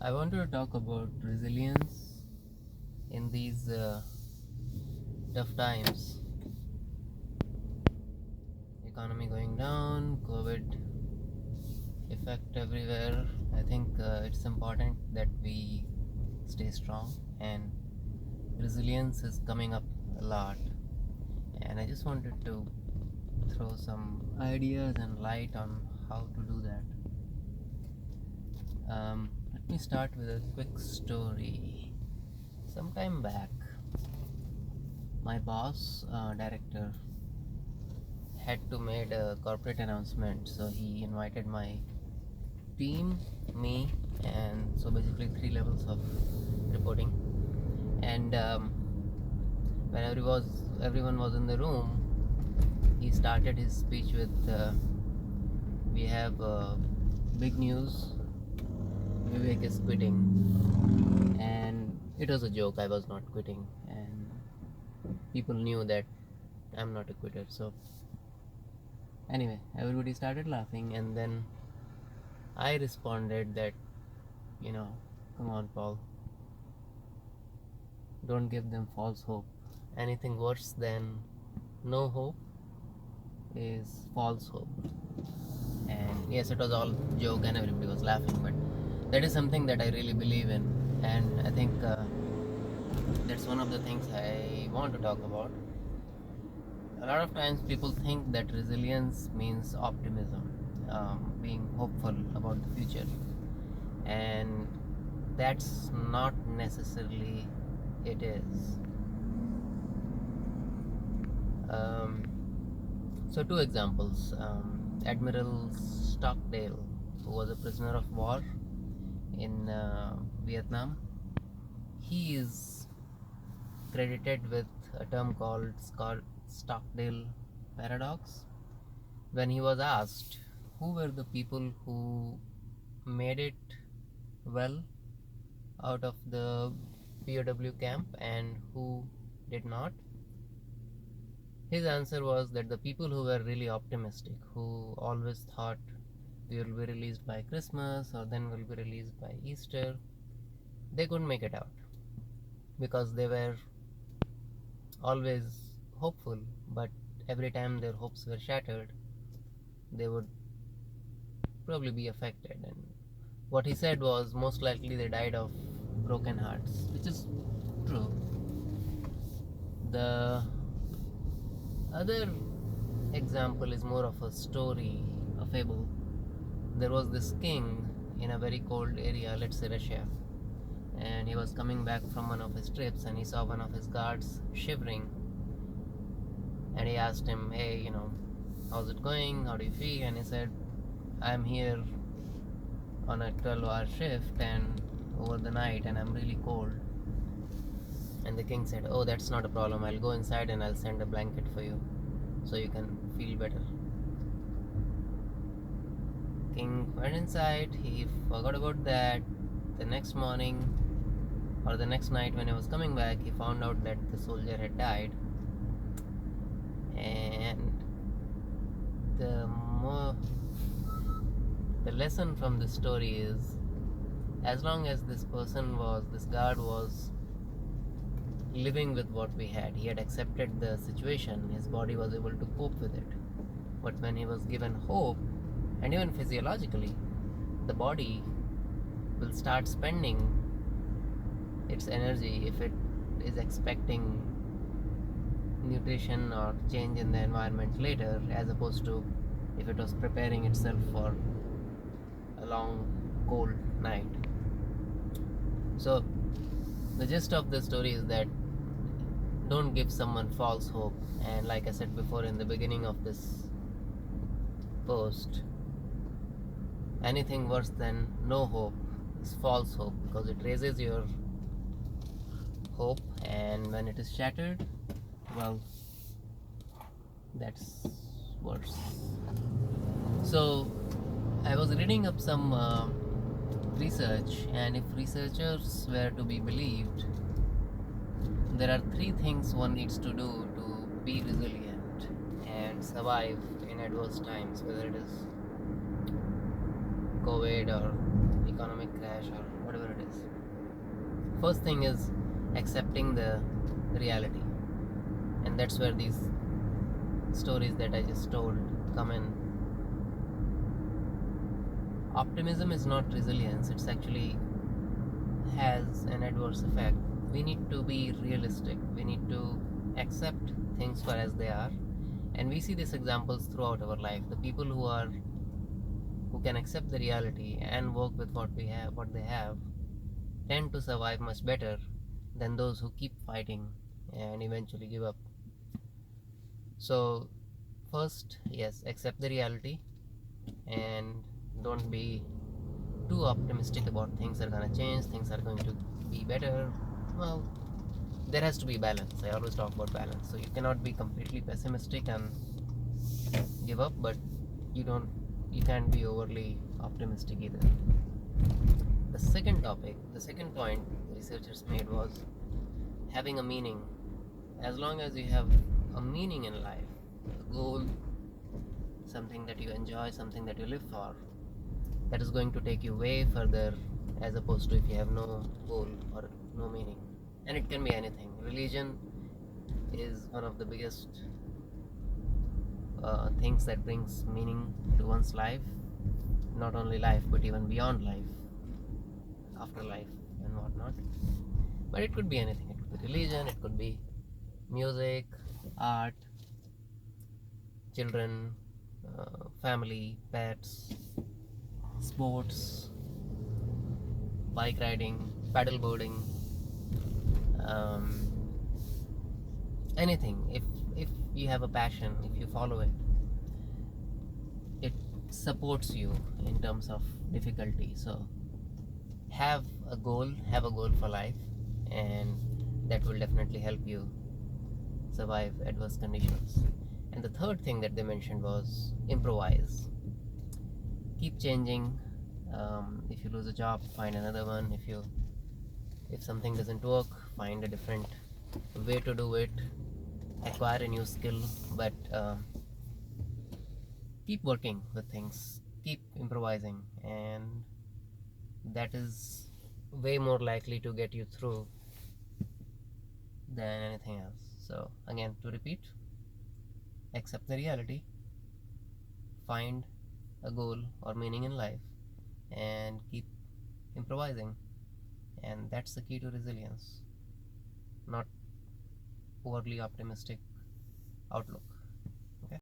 I wanted to talk about resilience in these tough times. Economy going down, COVID effect everywhere. I think it's important that we stay strong, and resilience is coming up a lot. And I just wanted to throw some ideas and light on how to do that. Let me start with a quick story. Sometime back, my boss, director, had to made a corporate announcement, so he invited my team, me, and so basically 3 levels of reporting. And when everyone was in the room, he started his speech with, "We have big news. Vivek is quitting," and it was a joke. I was not quitting, and people knew that I'm not a quitter. So anyway, everybody started laughing, and then I responded that, come on, Paul, don't give them false hope. Anything worse than no hope is false hope. And yes, it was all joke and everybody was laughing, but that is something that I really believe in, and I think that's one of the things I want to talk about. A lot of times people think that resilience means optimism, being hopeful about the future, and that's not necessarily it is. So 2 examples. Admiral Stockdale, who was a prisoner of war in Vietnam, he is credited with a term called Stockdale paradox. When he was asked who were the people who made it well out of the POW camp and who did not, his answer was that the people who were really optimistic, who always thought we will be released by Christmas or then will be released by Easter, they couldn't make it out because they were always hopeful, but every time their hopes were shattered, they would probably be affected. And what he said was most likely they died of broken hearts, which is true. The other example is more of a story, a fable. There was this king in a very cold area, let's say Russia, and he was coming back from one of his trips and he saw one of his guards shivering, and he asked him, "Hey, how's it going? How do you feel?" And he said, "I'm here on a 12-hour shift and over the night and I'm really cold." And the king said, "Oh, that's not a problem. I'll go inside and I'll send a blanket for you so you can feel better." King went inside. He forgot about that. The next morning or the next night when he was coming back, he found out that the soldier had died. And the lesson from this story is, as long as this guard was living with what we had, he had accepted the situation, his body was able to cope with it. But when he was given hope, and even physiologically, the body will start spending its energy if it is expecting nutrition or change in the environment later, as opposed to if it was preparing itself for a long cold night. So the gist of the story is that don't give someone false hope. And like I said before in the beginning of this post, anything worse than no hope is false hope, because it raises your hope, and when it is shattered, well, that's worse. So I was reading up some research, and if researchers were to be believed, there are 3 things one needs to do to be resilient and survive in adverse times, whether it is COVID or economic economic crash or whatever it is. First thing is accepting the reality, and that's where these stories that I just told come in. Optimism is not resilience, it's actually has an adverse effect. We need to be realistic, we need to accept things for as they are, and we see these examples throughout our life. The people who can accept the reality and work with what they have, tend to survive much better than those who keep fighting and eventually give up. So first, yes, accept the reality and don't be too optimistic about things are gonna change, things are going to be better. Well, there has to be balance. I always talk about balance. So you cannot be completely pessimistic and give up, but you can't be overly optimistic either. The second point the researchers made was having a meaning. As long as you have a meaning in life, a goal, something that you enjoy, something that you live for, that is going to take you way further as opposed to if you have no goal or no meaning. And it can be anything. Religion is one of the biggest things that brings meaning to one's life. Not only life, but even beyond life, afterlife, and whatnot. But it could be anything. It could be religion, it could be music, art, children, family, pets, sports, bike riding, paddle boarding, um, anything. If you have a passion, if you follow it, it supports you in terms of difficulty. So have a goal for life, and that will definitely help you survive adverse conditions. And the third thing that they mentioned was improvise. Keep changing. If you lose a job, find another one. If something doesn't work, find a different way to do it. Acquire a new skill, but keep working with things. Keep improvising, and that is way more likely to get you through than anything else. So again, to repeat, accept the reality, find a goal or meaning in life, and keep improvising. And that's the key to resilience, not overly optimistic outlook.